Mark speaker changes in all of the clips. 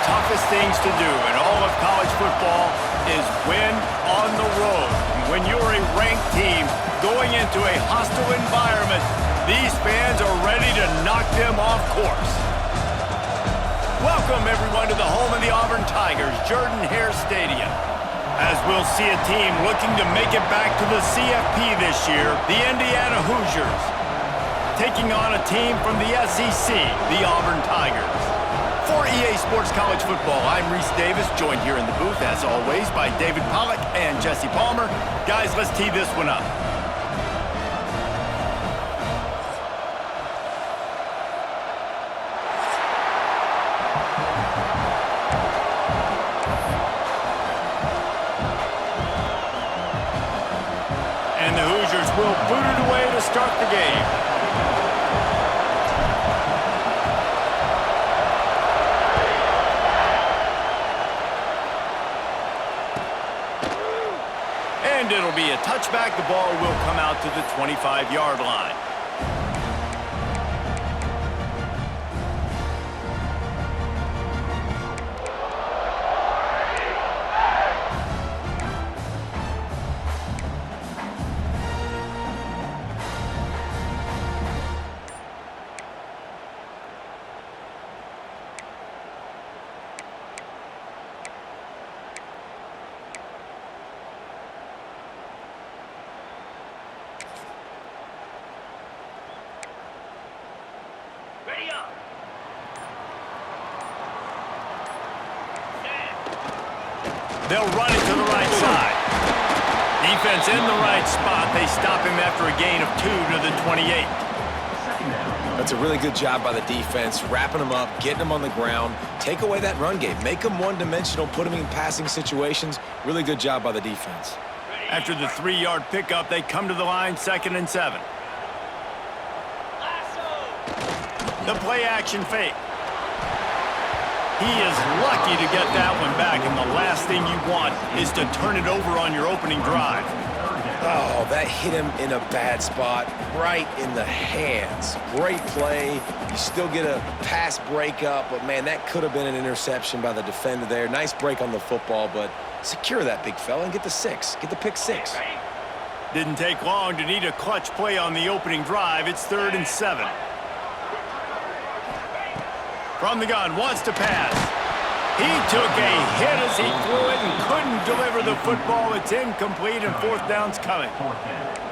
Speaker 1: toughest things to do in all of college football is win on the road. When you're a ranked team going into a hostile environment, these fans are ready to knock them off course. Welcome, everyone, to the home of the Auburn Tigers, Jordan-Hare Stadium. As we'll see a team looking to make it back to the CFP this year, the Indiana Hoosiers, taking on a team from the SEC, the Auburn Tigers. For EA Sports College Football, I'm Reese Davis, joined here in the booth, as always, by David Pollack and Jesse Palmer. Guys, let's tee this one up. And the Hoosiers will boot it away to start the game. And it'll be a touchback. The ball will come out to the 25-yard line. They'll run it to the right side. Defense in the right spot. They stop him after a gain of 2 to the 28.
Speaker 2: That's a really good job by the defense, wrapping them up, getting them on the ground. Take away that run game. Make them one-dimensional, put them in passing situations. Really good job by the defense.
Speaker 1: After the 3-yard pickup, they come to the line, 2nd and 7. The play-action fake. He is lucky to get that one back, and the last thing you want is to turn it over on your opening drive.
Speaker 2: Oh, that hit him in a bad spot, right in the hands. Great play. You still get a pass breakup, but, man, that could have been an interception by the defender there. Nice break on the football, but secure that big fella and get the 6. Get the pick 6.
Speaker 1: Didn't take long to need a clutch play on the opening drive. It's 3rd and 7. From the gun, wants to pass. He took a hit as he threw it and couldn't deliver the football. It's incomplete, and 4th down's coming.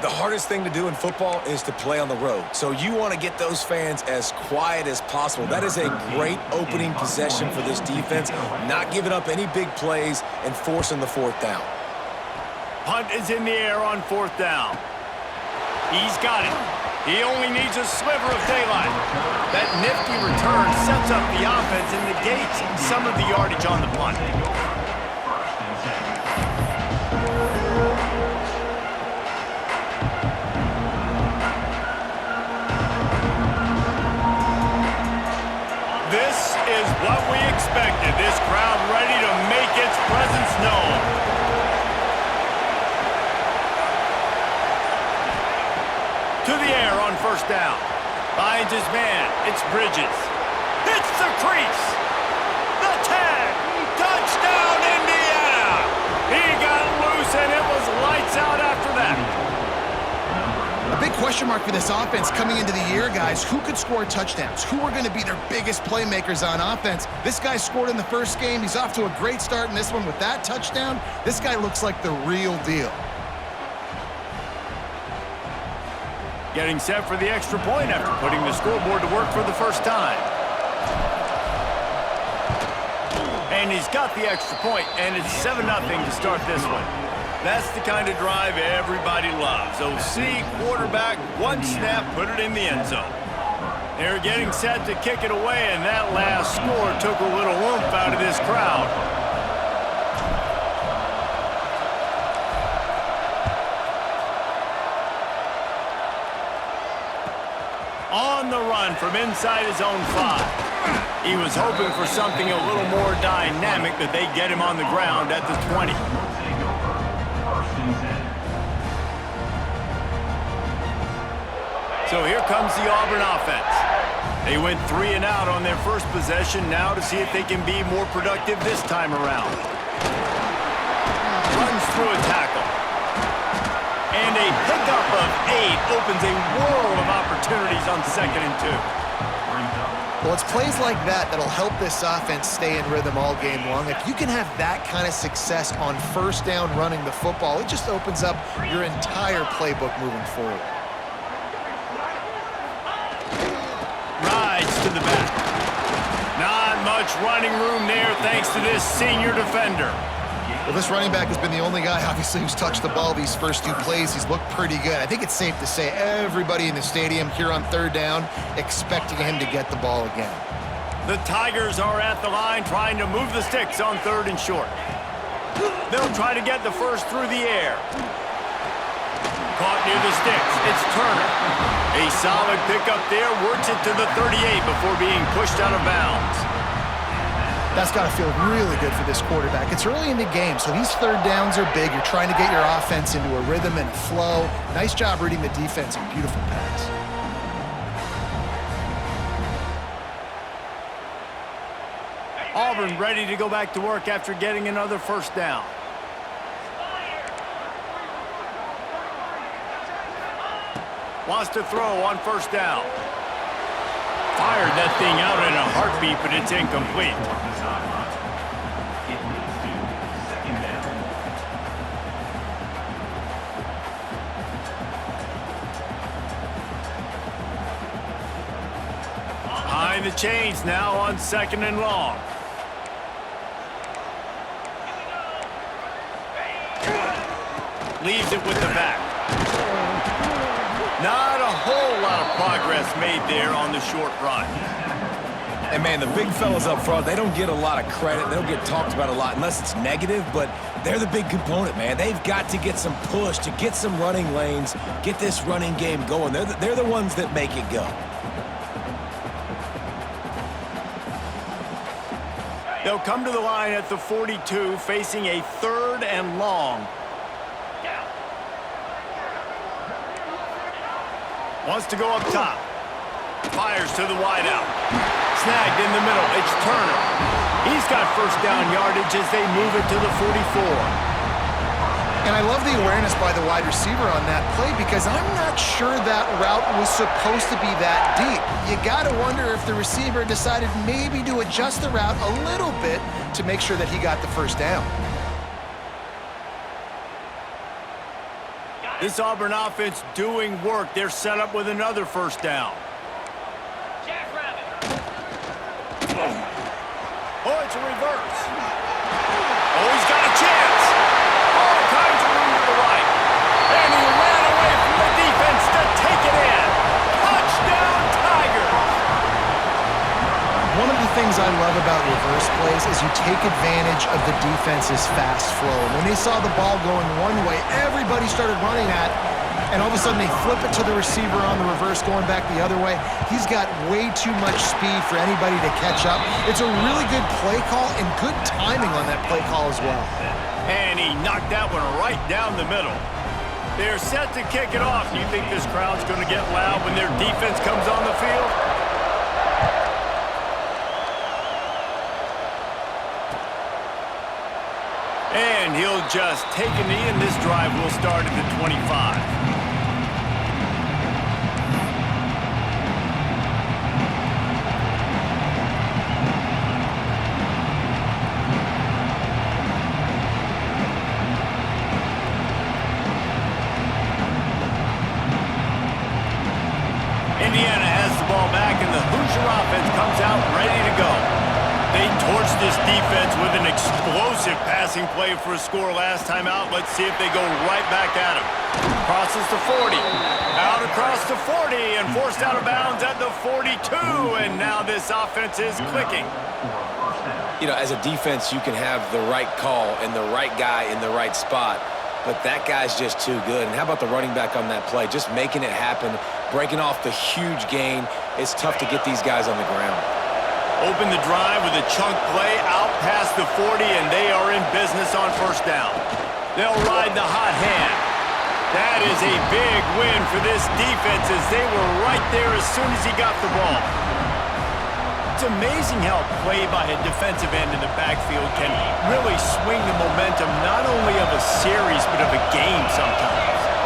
Speaker 2: The hardest thing to do in football is to play on the road. So you want to get those fans as quiet as possible. That is a great opening possession for this defense. Not giving up any big plays and forcing the 4th down.
Speaker 1: Punt is in the air on 4th down. He's got it. He only needs a sliver of daylight. That nifty return sets up the offense and negates some of the yardage on the punt. This is what we expected. This crowd ready to make its presence known. To the air on 1st down. Finds his man. It's Bridges. Hits the crease. The tag. Touchdown, Indiana. He got loose, and it was lights out after that.
Speaker 3: A big question mark for this offense coming into the year, guys. Who could score touchdowns? Who are going to be their biggest playmakers on offense? This guy scored in the first game. He's off to a great start in this one with that touchdown. This guy looks like the real deal.
Speaker 1: Getting set for the extra point after putting the scoreboard to work for the first time. And he's got the extra point, and it's 7-0 to start this one. That's the kind of drive everybody loves. OC, quarterback, one snap, put it in the end zone. They're getting set to kick it away, and that last score took a little oomph out of this crowd. On the run from inside his own 5. He was hoping for something a little more dynamic, but they get him on the ground at the 20. So here comes the Auburn offense. They went 3 and out on their first possession, now to see if they can be more productive this time around. Runs through a tackle. And a pickup of 8 opens a world of opportunities on 2nd and 2.
Speaker 3: Well, it's plays like that that'll help this offense stay in rhythm all game long. If you can have that kind of success on first down running the football, it just opens up your entire playbook moving forward.
Speaker 1: Rides to the back. Not much running room there thanks to this senior defender.
Speaker 3: Well, this running back has been the only guy, obviously, who's touched the ball these first 2 plays. He's looked pretty good. I think it's safe to say everybody in the stadium here on 3rd down expecting him to get the ball again.
Speaker 1: The Tigers are at the line trying to move the sticks on 3rd and short. They'll try to get the first through the air. Caught near the sticks. It's Turner. A solid pickup there. Works it to the 38 before being pushed out of bounds.
Speaker 3: That's got to feel really good for this quarterback. It's early in the game, so these 3rd downs are big. You're trying to get your offense into a rhythm and a flow. Nice job reading the defense and beautiful pass.
Speaker 1: Auburn ready to go back to work after getting another first down. Wants to throw on first down. Fired that thing out in a heartbeat, but it's incomplete. Behind the chains now on 2nd and long. Leaves it with the back. Not a whole lot of progress made there on the short run.
Speaker 2: And, man, the big fellas up front, they don't get a lot of credit. They don't get talked about a lot unless it's negative, but they're the big component, man. They've got to get some push, to get some running lanes, get this running game going. They're the ones that make it go.
Speaker 1: They'll come to the line at the 42, facing a 3rd and long. Wants to go up top. Fires to the wideout. Snagged in the middle. It's Turner. He's got first down yardage as they move it to the 44.
Speaker 3: And I love the awareness by the wide receiver on that play because I'm not sure that route was supposed to be that deep. You got to wonder if the receiver decided maybe to adjust the route a little bit to make sure that he got the first down.
Speaker 1: This Auburn offense doing work. They're set up with another first down. Oh, it's a reverse. Oh, he's got a chance. All kinds of room to the right. And he ran away from the defense to take it in. Touchdown, Tigers.
Speaker 3: One of the things I love about reverse plays is you take advantage of the defense's fast flow. And when they saw the ball going one way, everybody started running that, and all of a sudden they flip it to the receiver on the reverse going back the other way. He's got way too much speed for anybody to catch up. It's a really good play call and good timing on that play call as well.
Speaker 1: And he knocked that one right down the middle. They're set to kick it off. Do you think this crowd's going to get loud when their defense comes on the field? And he'll just take a knee, and this drive will start at the 25. Indiana has the ball back, and the Hoosier offense comes out ready to go. They torched this defense with an explosive passing play for a score last time out. Let's see if they go right back at him. Crosses the 40. Out across the 40 and forced out of bounds at the 42. And now this offense is clicking.
Speaker 2: You know, as a defense, you can have the right call and the right guy in the right spot, but that guy's just too good. And how about the running back on that play? Just making it happen, breaking off the huge gain. It's tough to get these guys on the ground.
Speaker 1: Open the drive with a chunk play out past the 40, and they are in business on first down. They'll ride the hot hand. That is a big win for this defense as they were right there as soon as he got the ball. It's amazing how play by a defensive end in the backfield can really swing the momentum not only of a series but of a game sometimes.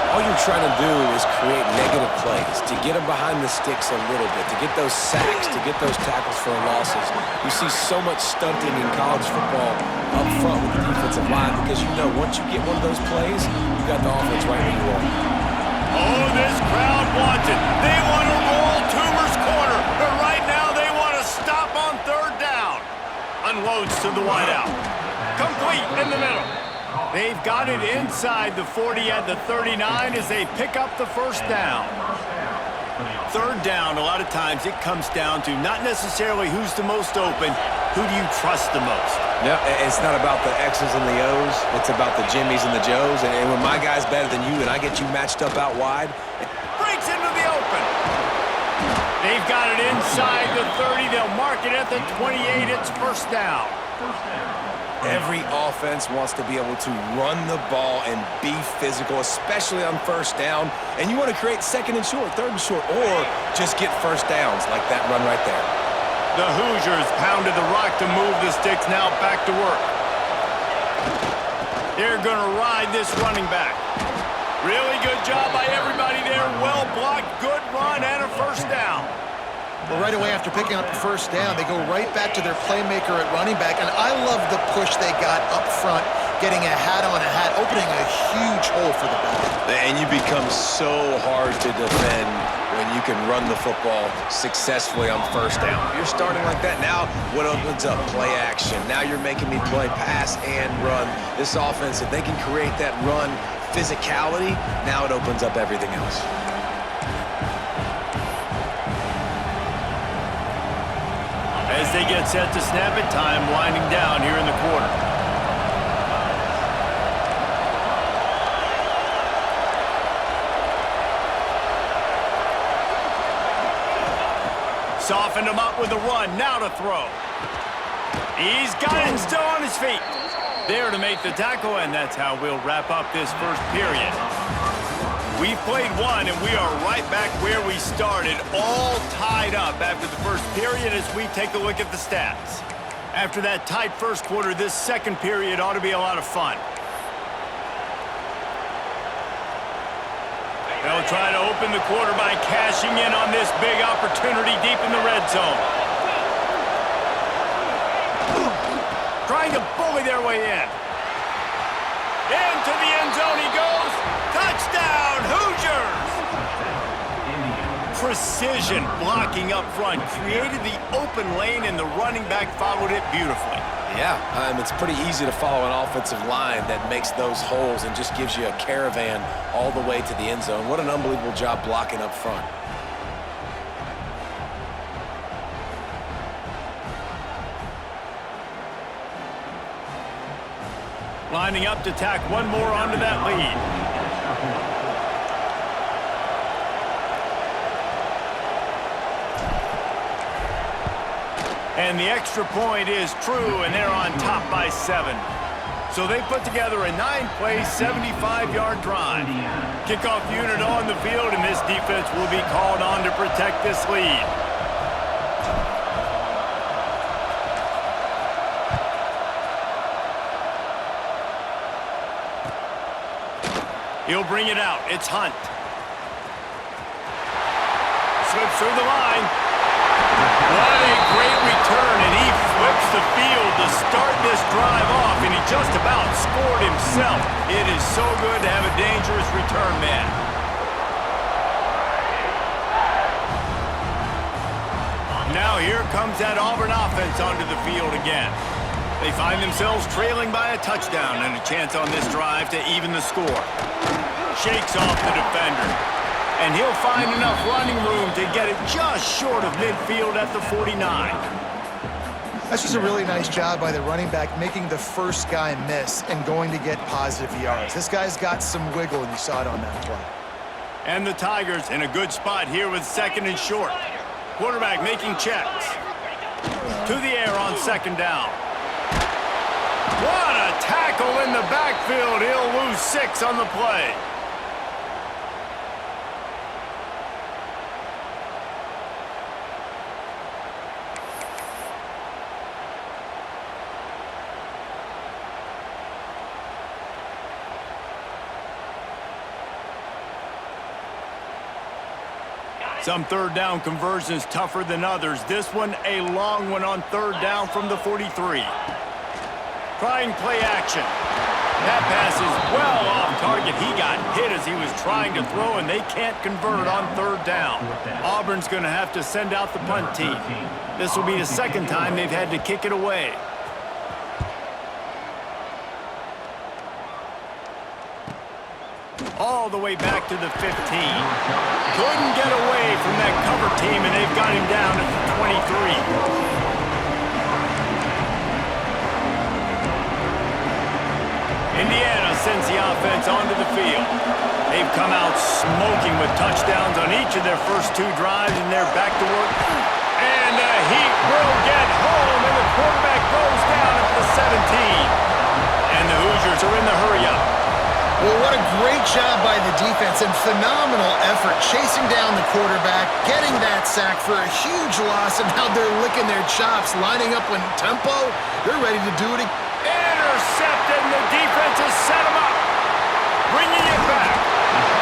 Speaker 2: All you're trying to do is create negative plays, to get them behind the sticks a little bit, to get those sacks, to get those tackles for losses. You see so much stunting in college football up front with the defensive line because you know once you get one of those plays, you got the offense right where you want.
Speaker 1: Oh, this crowd wants it. They want to roll Toomer's corner, but right now they want to stop on third down. Unloads to the wideout. Complete in the middle. They've got it inside the 40 at the 39 as they pick up the first down. Third down, a lot of times it comes down to not necessarily who's the most open, who do you trust the most?
Speaker 2: No, it's not about the X's and the O's. It's about the Jimmies and the Joes. And when my guy's better than you and I get you matched up out wide.
Speaker 1: Breaks into the open. They've got it inside the 30. They'll mark it at the 28. It's first down.
Speaker 2: Every offense wants to be able to run the ball and be physical, especially on first down. And you want to create second and short, third and short, or just get first downs like that run right there.
Speaker 1: The Hoosiers pounded the rock to move the sticks, now back to work. They're going to ride this running back. Really good job by everybody there. Well blocked, good run, and a first down.
Speaker 3: Well, right away after picking up the first down, they go right back to their playmaker at running back. And I love the push they got up front, getting a hat on a hat, opening a huge hole for the back.
Speaker 2: And you become so hard to defend when you can run the football successfully on first down. You're starting like that. Now what opens up? Play action. Now you're making me play pass and run. This offense, if they can create that run physicality, now it opens up everything else.
Speaker 1: As they get set to snap it, time winding down here in the quarter. Softened him up with a run, now to throw. He's got it and still on his feet. There to make the tackle, and that's how we'll wrap up this first period. We've played one, and we are right back where we started, all tied up after the first period as we take a look at the stats. After that tight first quarter, this second period ought to be a lot of fun. They'll try to open the quarter by cashing in on this big opportunity deep in the red zone. Trying to bully their way in. Into the end zone he goes. Touchdown, Hoosiers! Precision blocking up front created the open lane, and the running back followed it beautifully.
Speaker 2: Yeah, it's pretty easy to follow an offensive line that makes those holes and just gives you a caravan all the way to the end zone. What an unbelievable job blocking up front.
Speaker 1: Lining up to tack one more onto that lead. And the extra point is true, and they're on top by 7. So they put together a 9-play, 75-yard drive. Kickoff unit on the field, and this defense will be called on to protect this lead. He'll bring it out. It's Hunt. Slips through the line. What a great return, and he flips the field to start this drive off, and he just about scored himself. It is so good to have a dangerous return man. Now here comes that Auburn offense onto the field again. They find themselves trailing by a touchdown and a chance on this drive to even the score. Shakes off the defender. And he'll find enough running room to get it just short of midfield at the 49.
Speaker 3: That's just a really nice job by the running back, making the first guy miss and going to get positive yards. This guy's got some wiggle, and you saw it on that play.
Speaker 1: And the Tigers in a good spot here with second and short. Quarterback making checks. To the air on second down. What a tackle in the backfield. He'll lose 6 on the play. Some third down conversions tougher than others. This one a long one on third down from the 43. Trying play action. That pass is well off target. He got hit as he was trying to throw, and they can't convert on third down. Auburn's going to have to send out the punt team. This will be the second time they've had to kick it away. All the way back to the 15. Couldn't get away from that cover team, and they've got him down at the 23. Indiana sends the offense onto the field. They've come out smoking with touchdowns on each of their first two drives, and they're back to work. And the heat will get home, and the quarterback goes down at the 17. And the Hoosiers are in the hurry-up.
Speaker 3: Well, what a great job by the defense and phenomenal effort chasing down the quarterback, getting that sack for a huge loss, and now they're licking their chops, lining up in tempo. They're ready to do it again.
Speaker 1: Intercepted, and the defense has set him up. Bringing it back.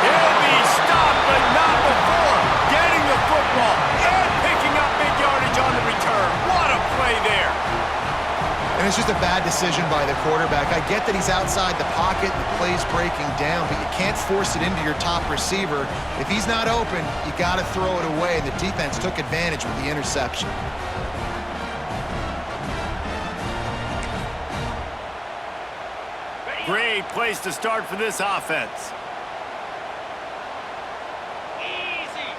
Speaker 1: He'll be stopped, but not before getting the football and picking up big yardage on the return. What a play there.
Speaker 3: And it's just a bad decision by the quarterback. I get that he's outside the pocket, the play's breaking down, but you can't force it into your top receiver. If he's not open, you got to throw it away, and the defense took advantage with the interception.
Speaker 1: Great place to start for this offense. Easy.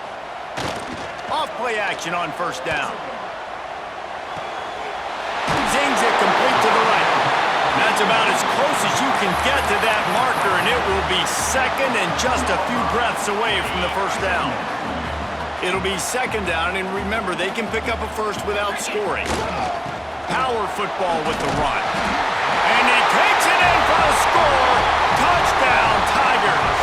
Speaker 1: Off play action on first down. Zings it complete to the right. That's about as close as you can get to that marker, and it will be second and just a few breaths away from the first down. It'll be second down, and remember, they can pick up a first without scoring. Power football with the run. And he takes it in for a score. Touchdown, Tigers.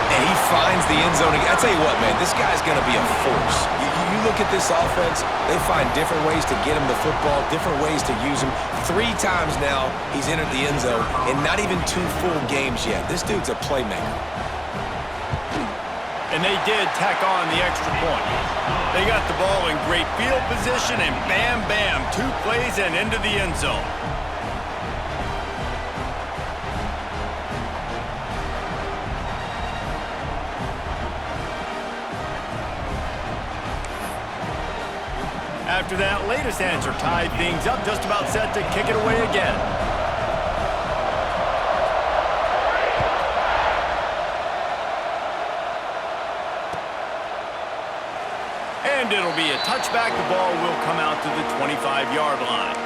Speaker 2: And he finds the end zone. I tell you what, man, this guy's going to be a force. You look at this offense, they find different ways to get him the football, different ways to use him. 3 times now he's entered the end zone, and not even 2 full games yet. This dude's a playmaker.
Speaker 1: And they did tack on the extra point. They got the ball in great field position, and bam, bam, 2 plays and into the end zone. After that latest answer tied things up, just about set to kick it away again. And it'll be a touchback. The ball will come out to the 25-yard line.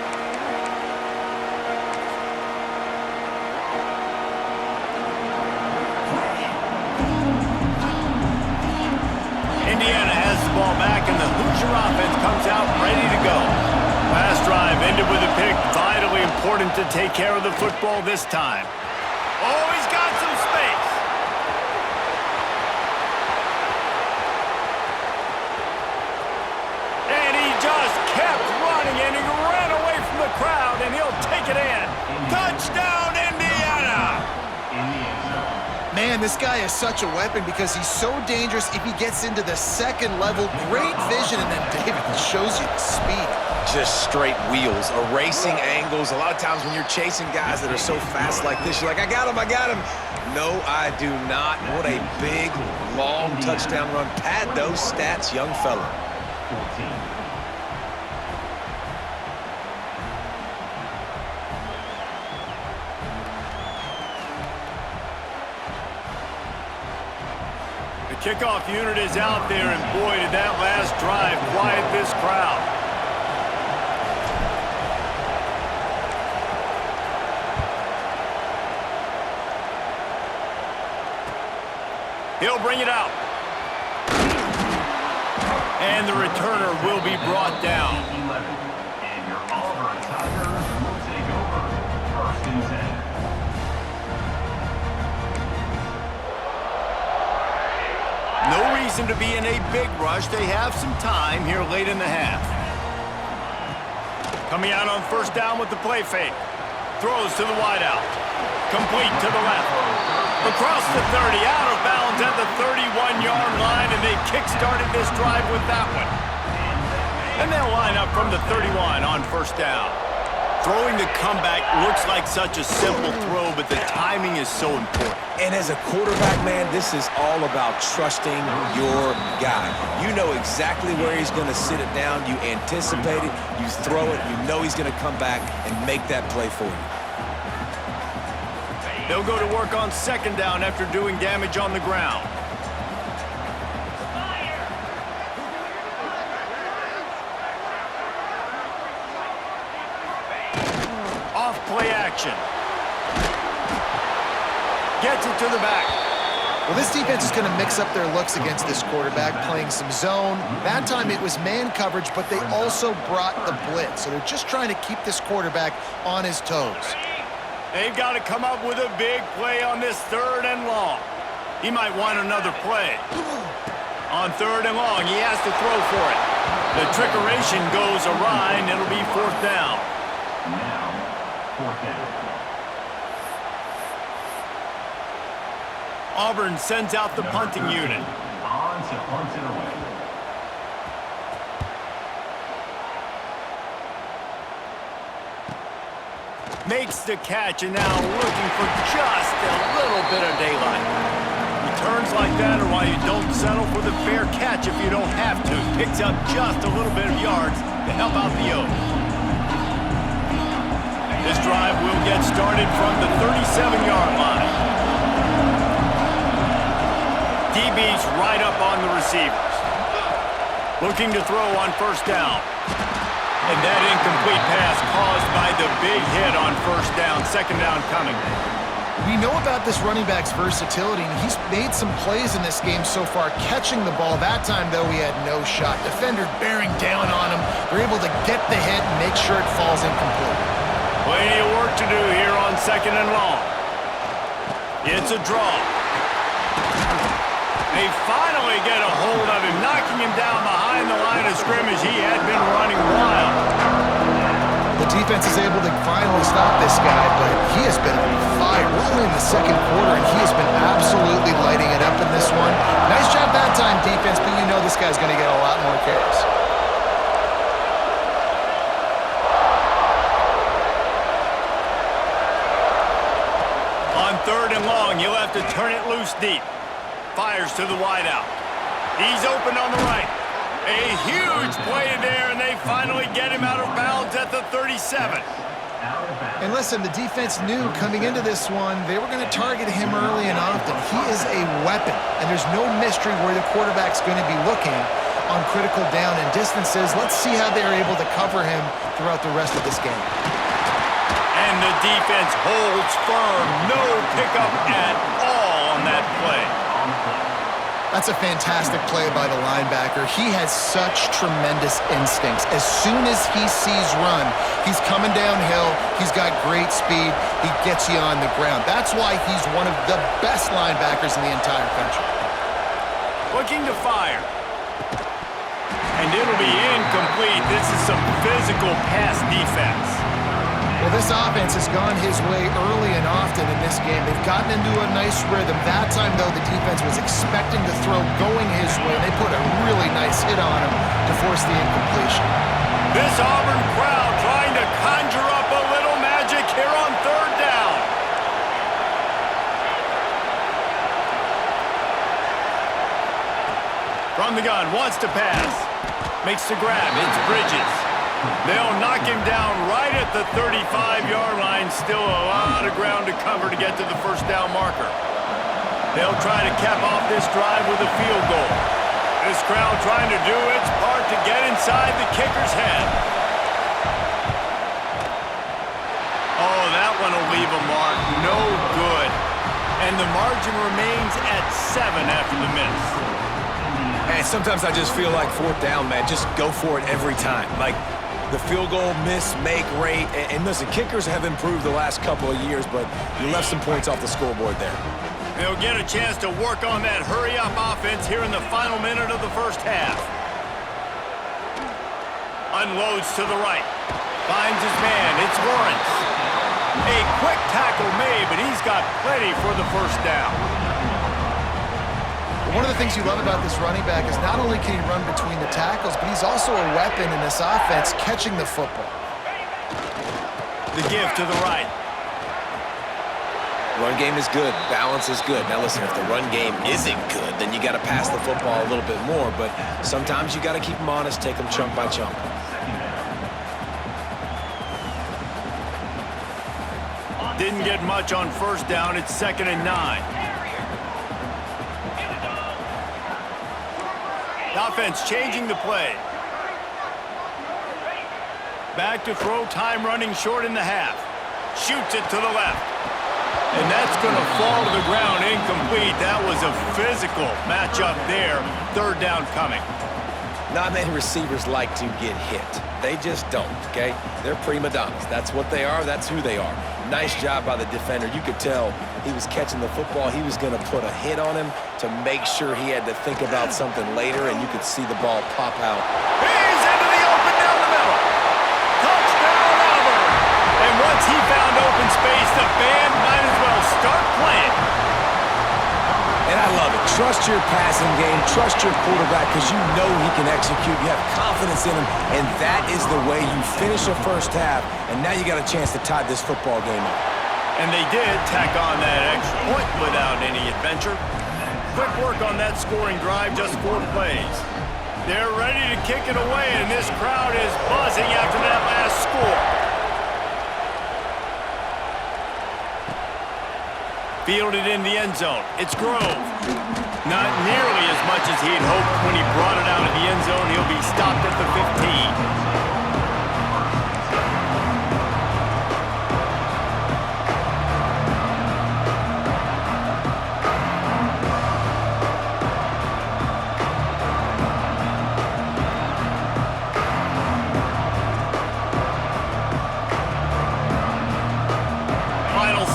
Speaker 1: Indiana has the ball back, and the Hoosier offense comes out ready to go. Last drive ended with a pick. Vitally important to take care of the football this time. Oh, he's got some space. And he just kept running, and he ran away from the crowd, and he'll take it in. Touchdown, Indiana!
Speaker 3: Man, this guy is such a weapon because he's so dangerous if he gets into the second level. Great vision, and then David shows you the speed.
Speaker 2: Just straight wheels, erasing angles. A lot of times when you're chasing guys that are so fast like this, you're like, I got him, I got him. No, I do not. What a big, long touchdown run. Pad those stats, young fella.
Speaker 4: 14.
Speaker 1: Kickoff unit is out there, and boy, did that last drive quiet this crowd. He'll bring it out. And the returner will be brought down.
Speaker 4: 11. And your Auburn Tigers will take over. 1st and 10.
Speaker 1: No reason to be in a big rush. They have some time here late in the half. Coming out on first down with the play fake. Throws to the wideout. Complete to the left. Across the 30, out of bounds at the 31-yard line, and they kick-started this drive with that one. And they'll line up from the 31 on first down. Throwing the comeback looks like such a simple throw, but the timing is so important.
Speaker 2: And as a quarterback, man, this is all about trusting your guy. You know exactly where he's going to sit it down. You anticipate it. You throw it. You know he's going to come back and make that play for you.
Speaker 1: They'll go to work on second down after doing damage on the ground. Play action. Gets it to the back.
Speaker 3: Well, this defense is going to mix up their looks against this quarterback, playing some zone. That time it was man coverage, but they also brought the blitz. So they're just trying to keep this quarterback on his toes.
Speaker 1: They've got to come up with a big play on this third and long. He might want another play. On third and long, he has to throw for it. The trickeration goes awry, and it'll be fourth down.
Speaker 4: Now, fourth down.
Speaker 1: Auburn sends out the punting unit.
Speaker 4: On to punt it away.
Speaker 1: Makes the catch, and now looking for just a little bit of daylight. Returns like that are why you don't settle for the fair catch if you don't have to. Picks up just a little bit of yards to help out the Oaks. This drive will get started from the 37-yard line. DB's right up on the receivers. Looking to throw on first down. And that incomplete pass caused by the big hit on first down. Second down coming.
Speaker 3: We know about this running back's versatility, and he's made some plays in this game so far, catching the ball. That time, though, he had no shot. Defender bearing down on him. They're able to get the hit and make sure it falls incomplete.
Speaker 1: Plenty of work to do here on second and long. It's a draw. They finally get a hold of him, knocking him down behind the line of scrimmage. He had been running wild.
Speaker 3: The defense is able to finally stop this guy, but he has been on fire. We're only in the second quarter, and he has been absolutely lighting it up in this one. Nice job that time, defense, but you know this guy's going to get a lot more carries.
Speaker 1: On third and long, you'll have to turn it loose deep. Fires to the wideout. He's open on the right. A huge play there, and they finally get him out of bounds at the 37.
Speaker 3: And listen, the defense knew coming into this one, they were going to target him early and often. He is a weapon, and there's no mystery where the quarterback's going to be looking on critical down and distances. Let's see how they're able to cover him throughout the rest of this game.
Speaker 1: And the defense holds firm. No pickup at all on that play.
Speaker 3: That's a fantastic play by the linebacker. He has such tremendous instincts. As soon as he sees run, he's coming downhill. He's got great speed. He gets you on the ground. That's why he's one of the best linebackers in the entire country.
Speaker 1: Looking to fire. And it'll be incomplete. This is some physical pass defense.
Speaker 3: Well, this offense has gone his way early and often in this game. They've gotten into a nice rhythm. That time, though, the defense was expecting the throw going his way. They put a really nice hit on him to force the incompletion.
Speaker 1: This Auburn crowd trying to conjure up a little magic here on third down. From the gun, wants to pass. Makes the grab. It's Bridges. They'll knock him down right at the 35-yard line. Still a lot of ground to cover to get to the first down marker. They'll try to cap off this drive with a field goal. This crowd trying to do its part to get inside the kicker's head. Oh, that one will leave a mark. No good. And the margin remains at 7 after the miss.
Speaker 2: And sometimes I just feel like fourth down, man. Just go for it every time. Like, the field goal miss-make rate. And listen, kickers have improved the last couple of years, but you left some points off the scoreboard there.
Speaker 1: They'll get a chance to work on that hurry-up offense here in the final minute of the first half. Unloads to the right. Finds his man. It's Lawrence. A quick tackle made, but he's got plenty for the first down.
Speaker 3: One of the things you love about this running back is not only can he run between the tackles, but he's also a weapon in this offense catching the football.
Speaker 1: The give to the right.
Speaker 2: Run game is good. Balance is good. Now listen, if the run game isn't good, then you got to pass the football a little bit more. But sometimes you got to keep them honest, take them chunk by chunk.
Speaker 1: Didn't get much on first down. It's 2nd and 9. The offense changing the play. Back to throw, time running short in the half. Shoots it to the left. And that's going to fall to the ground incomplete. That was a physical matchup there. 3rd down coming.
Speaker 2: Not many receivers like to get hit. They just don't, okay? They're prima donnas. That's what they are. That's who they are. Nice job by the defender. You could tell he was catching the football. He was going to put a hit on him to make sure he had to think about something later, and you could see the ball pop out.
Speaker 1: He's into the open down the middle. Touchdown, Auburn. And once he found open space, the band might as well start playing.
Speaker 2: And I love it. Trust your passing game. Trust your quarterback because you know he can execute. You have confidence in him, and that is the way you finish a first half, and now you got a chance to tie this football game up.
Speaker 1: And they did tack on that extra point without any adventure. Quick work on that scoring drive, just 4 plays. They're ready to kick it away, and this crowd is buzzing after that last score. Fielded in the end zone. It's Grove. Not nearly as much as he'd hoped when he brought it out of the end zone. He'll be stopped at the 15.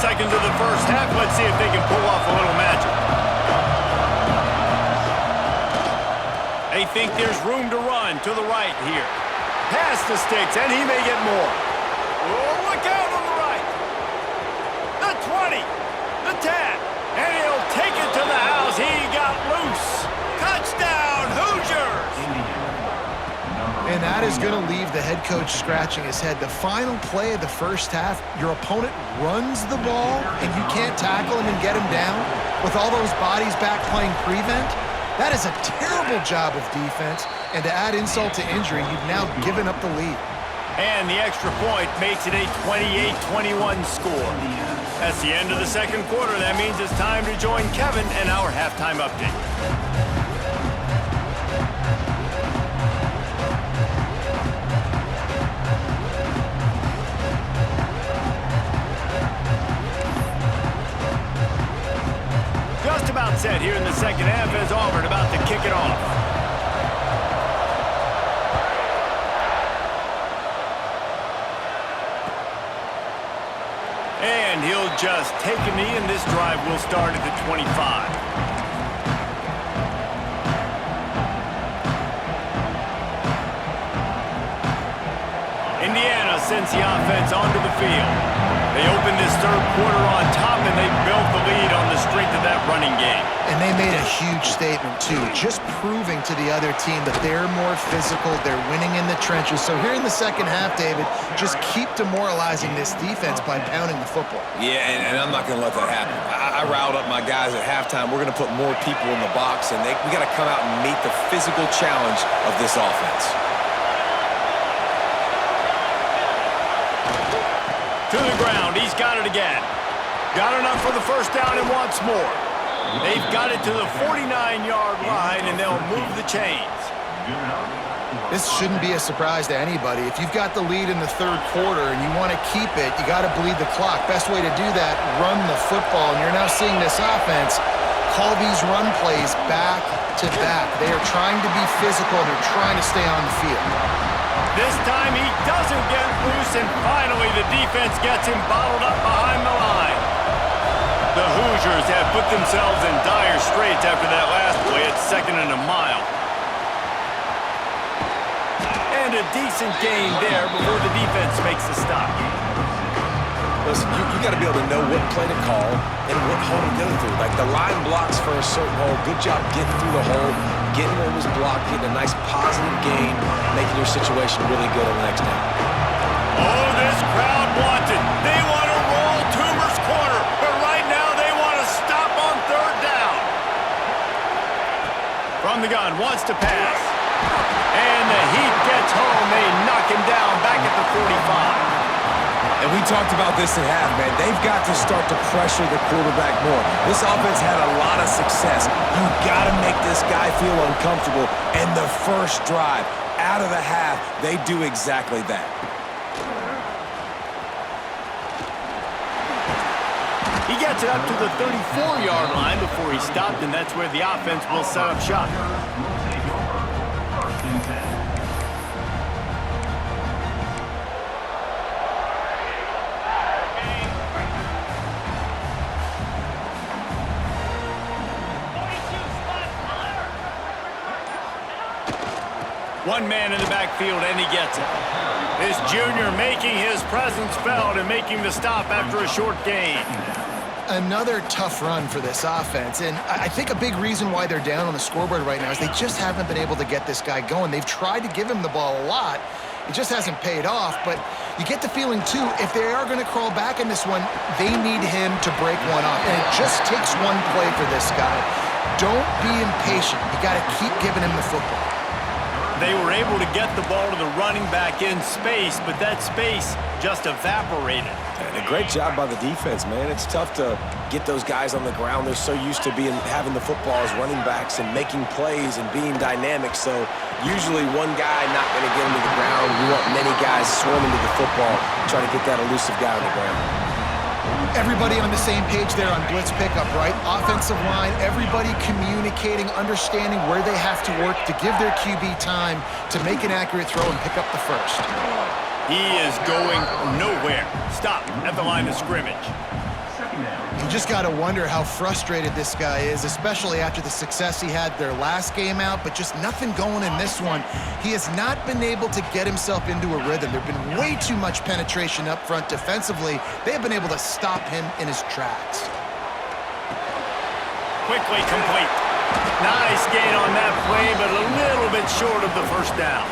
Speaker 1: Seconds of the first half. Let's see if they can pull off a little magic. They think there's room to run to the right here. Pass the sticks, and he may get more. Oh, look out on the right. The 20, the 10, and he'll take it to the house. He got loose. Touchdown, Hoosiers!
Speaker 3: And that is going to leave the head coach scratching his head. The final play of the first half, your opponent runs the ball, and you can't tackle him and get him down with all those bodies back playing prevent. That is a terrible job of defense, and to add insult to injury, you've now given up the lead.
Speaker 1: And the extra point makes it a 28-21 score. That's the end of the second quarter. That means it's time to join Kevin and our halftime update. About set here in the second half as Auburn about to kick it off. And he'll just take a knee, and this drive will start at the 25. Indiana sends the offense onto the field. They opened this third quarter on top, and they built the lead on the strength of that running game.
Speaker 3: And they made a huge statement, too, just proving to the other team that they're more physical, they're winning in the trenches. So here in the second half, David, just keep demoralizing this defense by pounding the football.
Speaker 2: Yeah, and I'm not going to let that happen. I riled up my guys at halftime. We're going to put more people in the box, and we got to come out and meet the physical challenge of this offense.
Speaker 1: To the ground, he's got it again. Got enough for the first down and wants more. They've got it to the 49-yard line, and they'll move the chains.
Speaker 3: This shouldn't be a surprise to anybody. If you've got the lead in the third quarter and you want to keep it, you got to bleed the clock. Best way to do that, run the football. And you're now seeing this offense call these run plays back to back. They are trying to be physical. They're trying to stay on the field.
Speaker 1: This time he doesn't get loose, and finally the defense gets him bottled up behind the line. The Hoosiers have put themselves in dire straits after that last play at 2nd and a mile. And a decent gain there before the defense makes the stop.
Speaker 2: Listen, you got to be able to know what play to call and what hole to go through. Like the line blocks for a certain hole. Good job getting through the hole, getting where it was blocked, getting a nice positive gain, making your situation really good on the next down.
Speaker 1: Oh, this crowd wants it. They want to roll Toomer's corner, but right now they want to stop on third down. From the gun, wants to pass. And the Heat gets home. They knock him down back at the 45.
Speaker 2: And we talked about this at half, man. They've got to start to pressure the quarterback more. This offense had a lot of success. You got to make this guy feel uncomfortable. And the first drive out of the half, they do exactly that.
Speaker 1: He gets it up to the 34-yard line before he stopped, and that's where the offense will set up shop.
Speaker 4: First and 10.
Speaker 1: One man in the backfield, and he gets it. This junior making his presence felt and making the stop after a short gain.
Speaker 3: Another tough run for this offense, and I think a big reason why they're down on the scoreboard right now is they just haven't been able to get this guy going. They've tried to give him the ball a lot. It just hasn't paid off, but you get the feeling, too, if they are going to crawl back in this one, they need him to break one off, and it just takes one play for this guy. Don't be impatient. You got to keep giving him the football.
Speaker 1: They were able to get the ball to the running back in space, but that space just evaporated.
Speaker 2: And a great job by the defense, man. It's tough to get those guys on the ground. They're so used to having the football as running backs and making plays and being dynamic. So usually one guy not going to get him to the ground. You want many guys swarming to the football, trying to get that elusive guy on the ground.
Speaker 3: Everybody on the same page there on blitz pickup, right? Offensive line, everybody communicating, understanding where they have to work to give their QB time to make an accurate throw and pick up the first.
Speaker 1: He is going nowhere. Stop at the line of scrimmage.
Speaker 3: You just got to wonder how frustrated this guy is, especially after the success he had their last game out, but just nothing going in this one. He has not been able to get himself into a rhythm. There have been way too much penetration up front defensively. They have been able to stop him in his tracks.
Speaker 1: Quickly complete. Nice gain on that play, but a little bit short of the first down.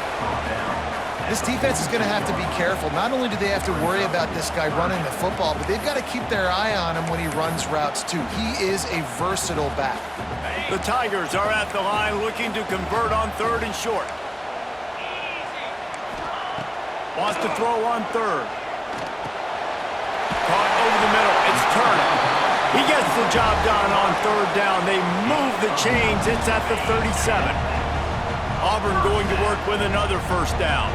Speaker 3: This defense is going to have to be careful. Not only do they have to worry about this guy running the football, but they've got to keep their eye on him when he runs routes, too. He is a versatile back.
Speaker 1: The Tigers are at the line looking to convert on third and short. Wants to throw on third. Caught over the middle. It's Turner. He gets the job done on third down. They move the chains. It's at the 37. Auburn going to work with another first down.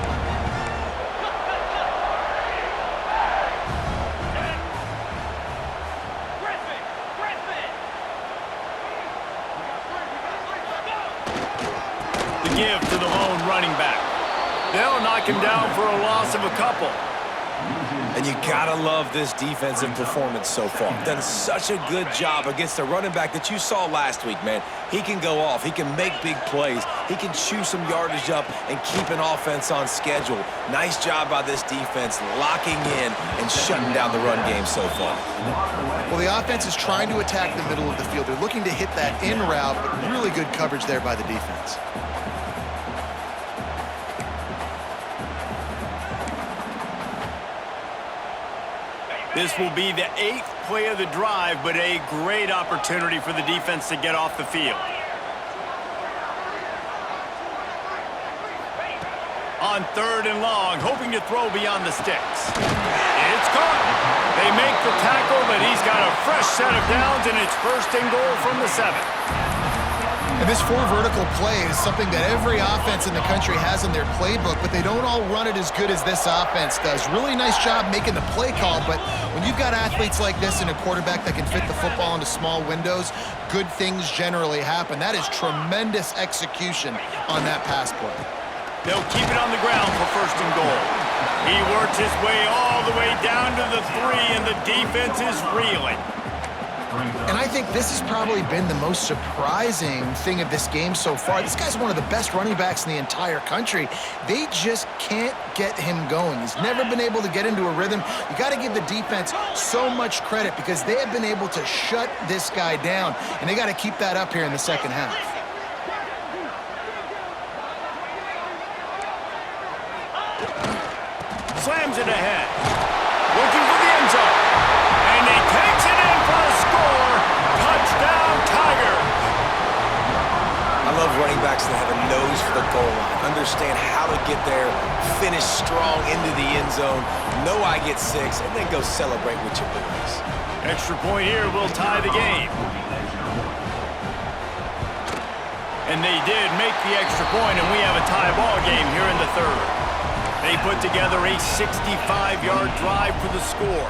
Speaker 1: The give to the lone running back. They'll knock him down for a loss of a couple.
Speaker 2: And you gotta love this defensive performance so far. Done such a good job against a running back that you saw last week, man. He can go off. He can make big plays. He can chew some yardage up and keep an offense on schedule. Nice job by this defense locking in and shutting down the run game so far.
Speaker 3: Well, the offense is trying to attack the middle of the field. They're looking to hit that in route, but really good coverage there by the defense.
Speaker 1: This will be the 8th play of the drive, but a great opportunity for the defense to get off the field. On third and long, hoping to throw beyond the sticks. It's caught. They make the tackle, but he's got a fresh set of downs, and it's first and goal from the 7.
Speaker 3: And this 4 vertical play is something that every offense in the country has in their playbook, but they don't all run it as good as this offense does. Really nice job making the play call, but when you've got athletes like this and a quarterback that can fit the football into small windows, good things generally happen. That is tremendous execution on that pass play.
Speaker 1: They'll keep it on the ground for first and goal. He works his way all the way down to the 3, and the defense is reeling.
Speaker 3: And I think this has probably been the most surprising thing of this game so far. This guy's one of the best running backs in the entire country. They just can't get him going. He's never been able to get into a rhythm. You got to give the defense so much credit because they have been able to shut this guy down, and they got to keep that up here in the second half.
Speaker 1: Slams it ahead. Looking for the end zone. And he takes it in for a score. Touchdown, Tigers.
Speaker 2: I love running backs that have a nose for the goal line. Understand how to get there, finish strong into the end zone, know I get 6, and then go celebrate with your boys.
Speaker 1: Extra point here will tie the game. And they did make the extra point, and we have a tie ball game here in the third. They put together a 65-yard drive for the score.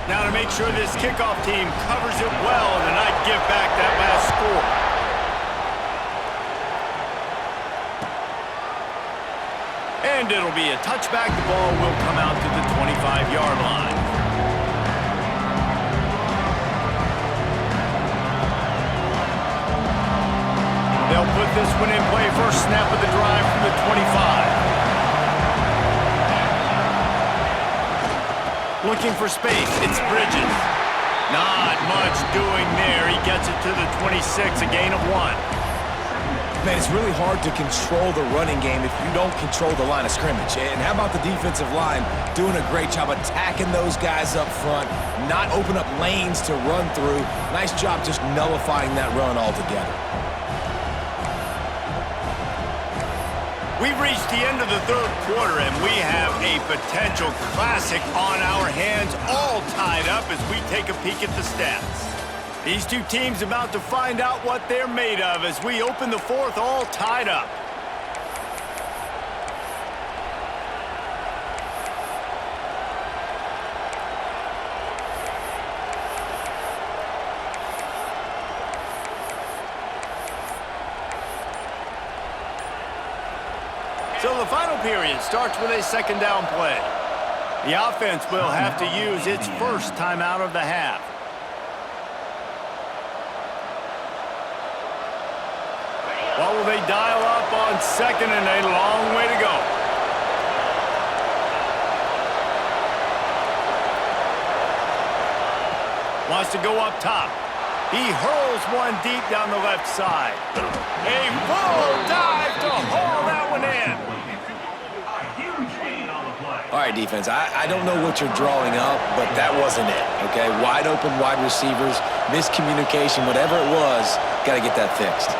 Speaker 1: Now to make sure this kickoff team covers it well and not give back that last score. And it'll be a touchback. The ball will come out to the 25-yard line. They'll put this one in play. First snap of the drive from the 25. Looking for space. It's Bridges. Not much doing there. He gets it to the 26, a gain of 1.
Speaker 2: Man, it's really hard to control the running game if you don't control the line of scrimmage. And how about the defensive line doing a great job attacking those guys up front, not open up lanes to run through. Nice job just nullifying that run altogether.
Speaker 1: We've reached the end of the third quarter, and we have a potential classic on our hands, all tied up as we take a peek at the stats. These two teams about to find out what they're made of as we open the fourth, all tied up. So the final period starts with a second down play. The offense will have to use its first timeout of the half. What will they dial up on second and a long way to go? Wants to go up top. He hurls one deep down the left side. A full dive to haul that one in.
Speaker 2: All right, defense, I don't know what you're drawing up, but that wasn't it, okay? Wide open wide receivers, miscommunication, whatever it was, got to get that fixed.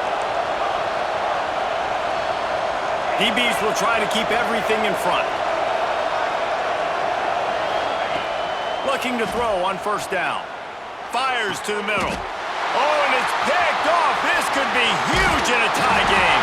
Speaker 1: DBs will try to keep everything in front. Looking to throw on first down. Fires to the middle. Oh, and it's picked off. This could be huge in a tie game.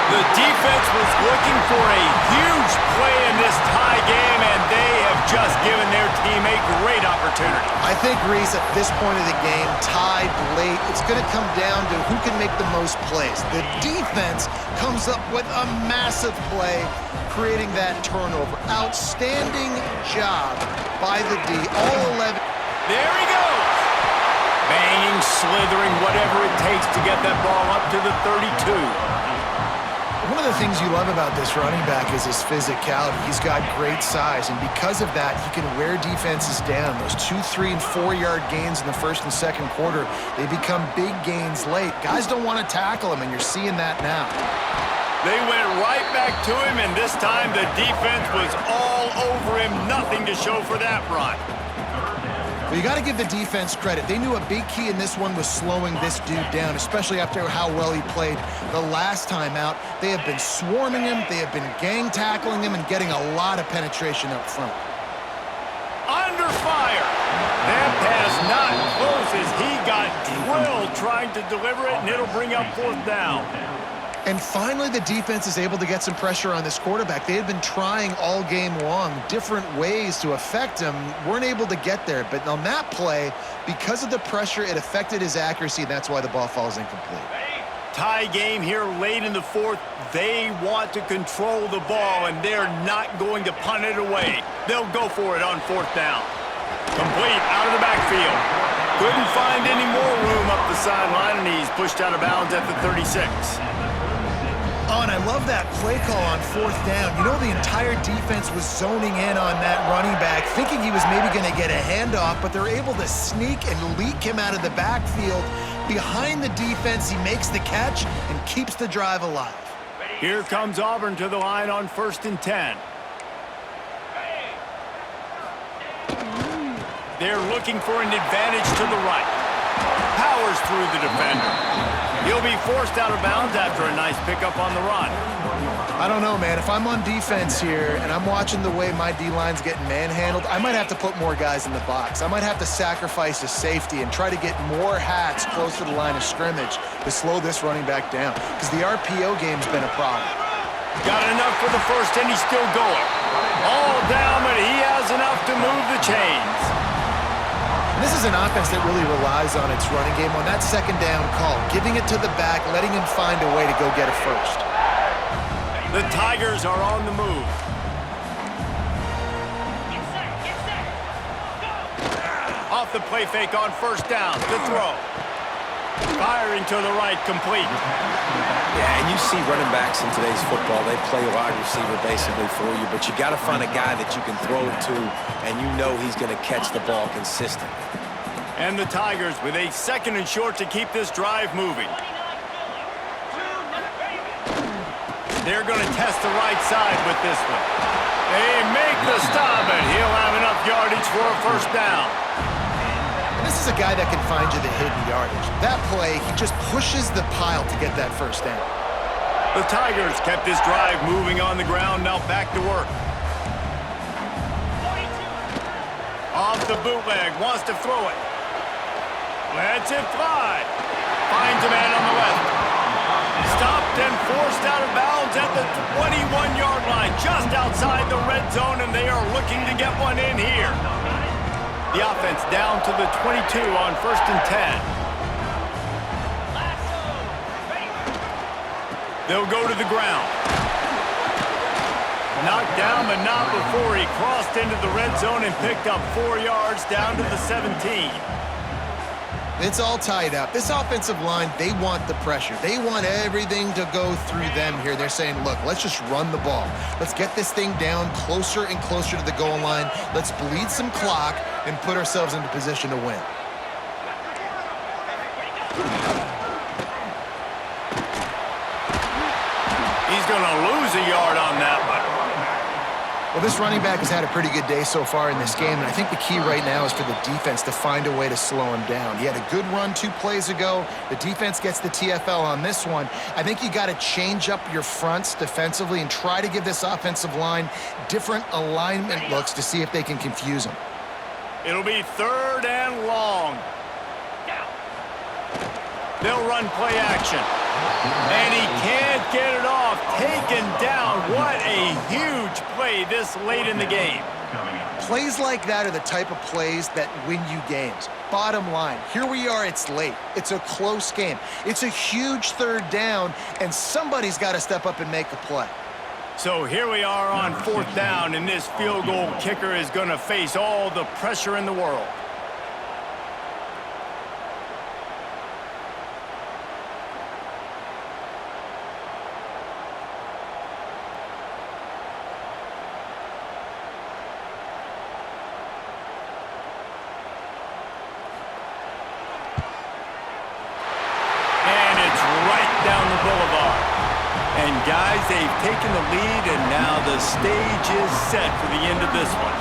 Speaker 1: The defense was looking for a huge play in this tie game, and they have just given their team a great opportunity.
Speaker 3: I think, Reese, at this point of the game, tied late, it's going to come down to who can make the most plays. The defense comes up with a massive play, creating that turnover. Outstanding job by the D. All 11.
Speaker 1: There he goes. Banging, slithering, whatever it takes to get that ball up to the 32.
Speaker 3: One of the things you love about this running back is his physicality. He's got great size, and because of that, he can wear defenses down. Those 2, 3, and 4-yard gains in the first and second quarter, they become big gains late. Guys don't want to tackle him, and you're seeing that now.
Speaker 1: They went right back to him, and this time the defense was all over him. Nothing to show for that run.
Speaker 3: Well, you got to give the defense credit. They knew a big key in this one was slowing this dude down, especially after how well he played the last time out. They have been swarming him. They have been gang tackling him and getting a lot of penetration up front.
Speaker 1: Under fire. That pass not close as he got drilled trying to deliver it, and it'll bring up fourth down.
Speaker 3: And finally, the defense is able to get some pressure on this quarterback. They had been trying all game long, different ways to affect him, weren't able to get there. But on that play, because of the pressure, it affected his accuracy, and that's why the ball falls incomplete.
Speaker 1: Tie game here late in the fourth. They want to control the ball, and they're not going to punt it away. They'll go for it on fourth down. Complete out of the backfield. Couldn't find any more room up the sideline, and he's pushed out of bounds at the 36.
Speaker 3: Oh, and I love that play call on 4th down. You know, the entire defense was zoning in on that running back, thinking he was maybe going to get a handoff, but they're able to sneak and leak him out of the backfield. Behind the defense, he makes the catch and keeps the drive alive.
Speaker 1: Here comes Auburn to the line on 1st and 10. They're looking for an advantage to the right. Powers through the defender. He'll be forced out of bounds after a nice pickup on the run.
Speaker 3: I don't know, man. If I'm on defense here and I'm watching the way my D-line's getting manhandled, I might have to put more guys in the box. I might have to sacrifice a safety and try to get more hats close to the line of scrimmage to slow this running back down, because the RPO game's been a problem.
Speaker 1: Got enough for the first, and he's still going. All down, but he has enough to move the chains.
Speaker 3: This is an offense that really relies on its running game on that 2nd down call, giving it to the back, letting him find a way to go get a first.
Speaker 1: The Tigers are on the move. Off the play fake on 1st down. The throw. Firing to the right, complete.
Speaker 2: Yeah, and you see running backs in today's football, they play wide receiver basically for you, but you got to find a guy that you can throw it to, and you know he's going to catch the ball consistently.
Speaker 1: And the Tigers with a 2nd and short to keep this drive moving. They're going to test the right side with this one. They make the stop, and he'll have enough yardage for a 1st down.
Speaker 3: This is a guy that can find you the hidden yardage. That play, he just pushes the pile to get that 1st down.
Speaker 1: The Tigers kept this drive moving on the ground, now back to work. Off the bootleg, wants to throw it. Lets it fly. Finds a man on the left. Stopped and forced out of bounds at the 21-yard line, just outside the red zone, and they are looking to get one in here. The offense down to the 22 on 1st and 10. They'll go to the ground. Knocked down, but not before he crossed into the red zone and picked up 4 yards down to the 17.
Speaker 3: It's all tied up. This offensive line, they want the pressure. They want everything to go through them here. They're saying, look, let's just run the ball. Let's get this thing down closer and closer to the goal line. Let's bleed some clock and put ourselves into position to win.
Speaker 1: He's going to lose a yard on that one.
Speaker 3: Well, this running back has had a pretty good day so far in this game, and I think the key right now is for the defense to find a way to slow him down. He had a good run 2 plays ago. The defense gets the TFL on this one. I think you got to change up your fronts defensively and try to give this offensive line different alignment looks to see if they can confuse him.
Speaker 1: It'll be 3rd and long. They'll run play action. And he can't get it off. Taken down. What a huge play this late in the game.
Speaker 3: Plays like that are the type of plays that win you games. Bottom line, here we are, it's late. It's a close game. It's a huge 3rd down, and somebody's got to step up and make a play.
Speaker 1: So here we are on 4th down, and this field goal kicker is going to face all the pressure in the world. Guys, they've taken the lead, and now the stage is set for the end of this one.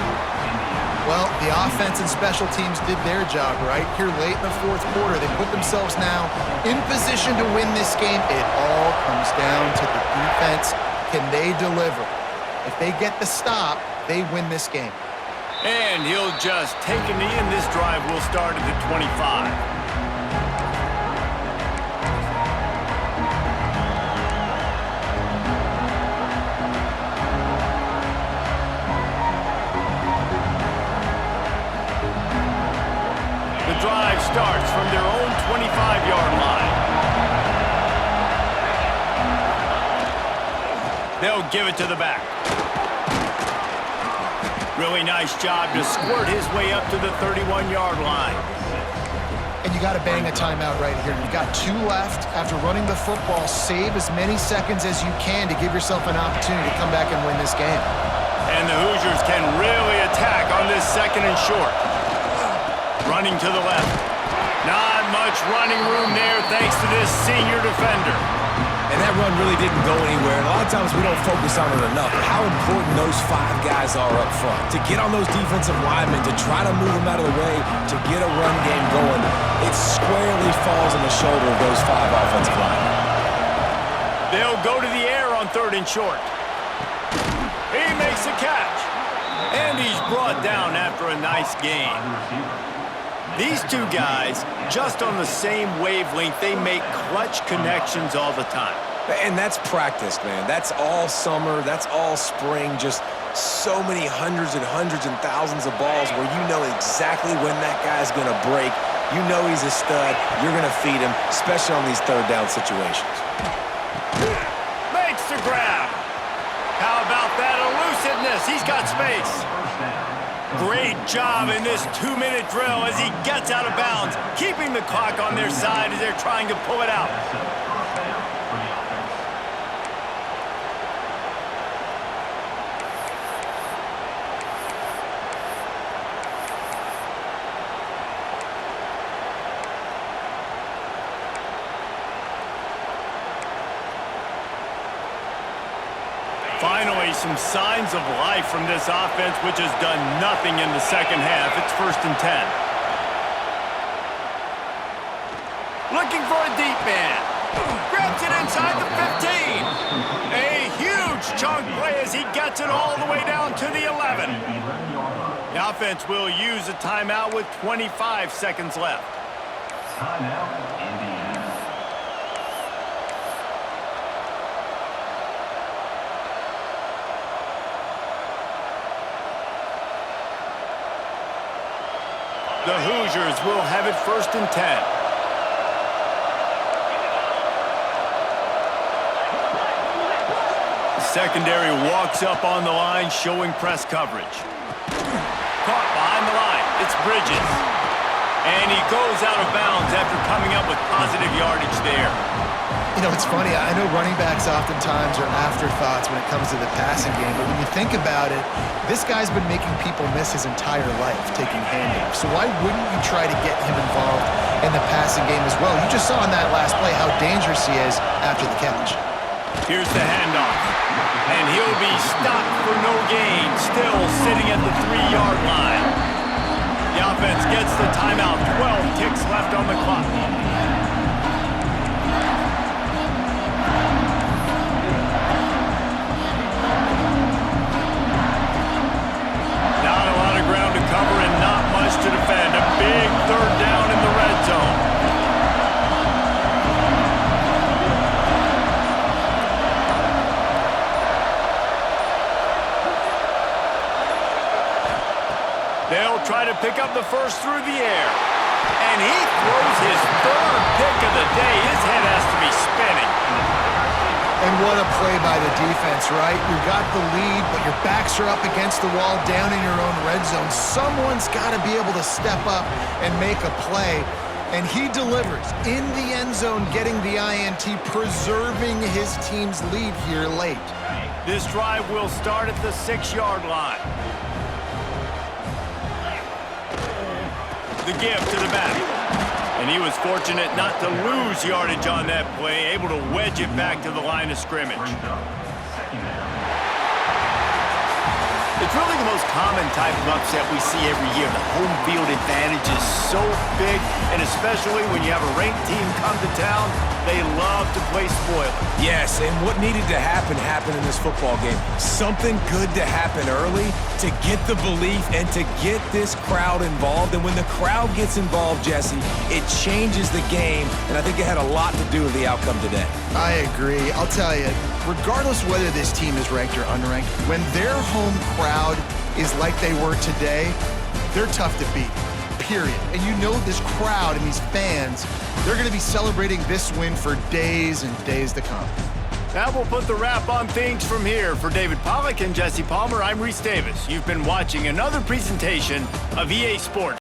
Speaker 3: Well, the offense and special teams did their job, right? Here late in the 4th quarter, they put themselves now in position to win this game. It all comes down to the defense. Can they deliver? If they get the stop, they win this game.
Speaker 1: And he'll just take a knee, and this drive will start at the 25. Drive starts from their own 25-yard line. They'll give it to the back. Really nice job to squirt his way up to the 31-yard line.
Speaker 3: And you got to bang a timeout right here. You've got 2 left. After running the football, save as many seconds as you can to give yourself an opportunity to come back and win this game.
Speaker 1: And the Hoosiers can really attack on this 2nd and short. Running to the left. Not much running room there thanks to this senior defender.
Speaker 2: And that run really didn't go anywhere. And a lot of times we don't focus on it enough. How important those 5 guys are up front. To get on those defensive linemen, to try to move them out of the way, to get a run game going, it squarely falls on the shoulder of those 5 offensive linemen.
Speaker 1: They'll go to the air on 3rd and short. He makes a catch. And he's brought down after a nice gain. These 2 guys, just on the same wavelength, they make clutch connections all the time.
Speaker 2: And that's practice, man. That's all summer. That's all spring. Just so many hundreds and thousands of balls where you know exactly when that guy's going to break. You know he's a stud. You're going to feed him, especially on these 3rd down situations.
Speaker 1: Makes the grab. How about that elusiveness? He's got space. Great job in this 2-minute drill as he gets out of bounds, keeping the clock on their side as they're trying to pull it out. Finally, some signs of life from this offense, which has done nothing in the 2nd half. It's 1st and 10. Looking for a deep man. Grabs it inside the 15. A huge chunk play as he gets it all the way down to the 11. The offense will use a timeout with 25 seconds left.
Speaker 4: Timeout, Indiana.
Speaker 1: The Hoosiers will have it 1st and 10. The secondary walks up on the line, showing press coverage. Caught behind the line. It's Bridges. And he goes out of bounds after coming up with positive yardage there.
Speaker 3: You know, it's funny. I know running backs oftentimes are afterthoughts when it comes to the passing game, but when you think about it, this guy's been making people miss his entire life taking handoffs. So why wouldn't you try to get him involved in the passing game as well? You just saw in that last play how dangerous he is after the catch.
Speaker 1: Here's the handoff. And he'll be stopped for no gain, still sitting at the 3-yard line. The offense gets the timeout. 12 ticks left on the clock. Not a lot of ground to cover and not much to defend. A big 3rd down in the red zone. They'll try to pick up the first through the air. And he throws his 3rd pick of the day. His head has to be spinning.
Speaker 3: And what a play by the defense, right? You got the lead, but your backs are up against the wall down in your own red zone. Someone's got to be able to step up and make a play. And he delivers in the end zone, getting the INT, preserving his team's lead here late.
Speaker 1: This drive will start at the 6-yard line. The give to the back. And he was fortunate not to lose yardage on that play, able to wedge it back to the line of scrimmage. It's really the most common type of upset we see every year. The home field advantage is so big, and especially when you have a ranked team come to town, they love to play spoiler.
Speaker 2: Yes, and what needed to happen happened in this football game. Something good to happen early to get the belief and to get this crowd involved. And when the crowd gets involved, Jesse, it changes the game, and I think it had a lot to do with the outcome today.
Speaker 3: I agree. I'll tell you, regardless whether this team is ranked or unranked, when their home crowd is like they were today, they're tough to beat, period. And you know this crowd and these fans, they're going to be celebrating this win for days and days to come.
Speaker 1: That will put the wrap on things from here. For David Pollack and Jesse Palmer, I'm Reese Davis. You've been watching another presentation of EA Sports.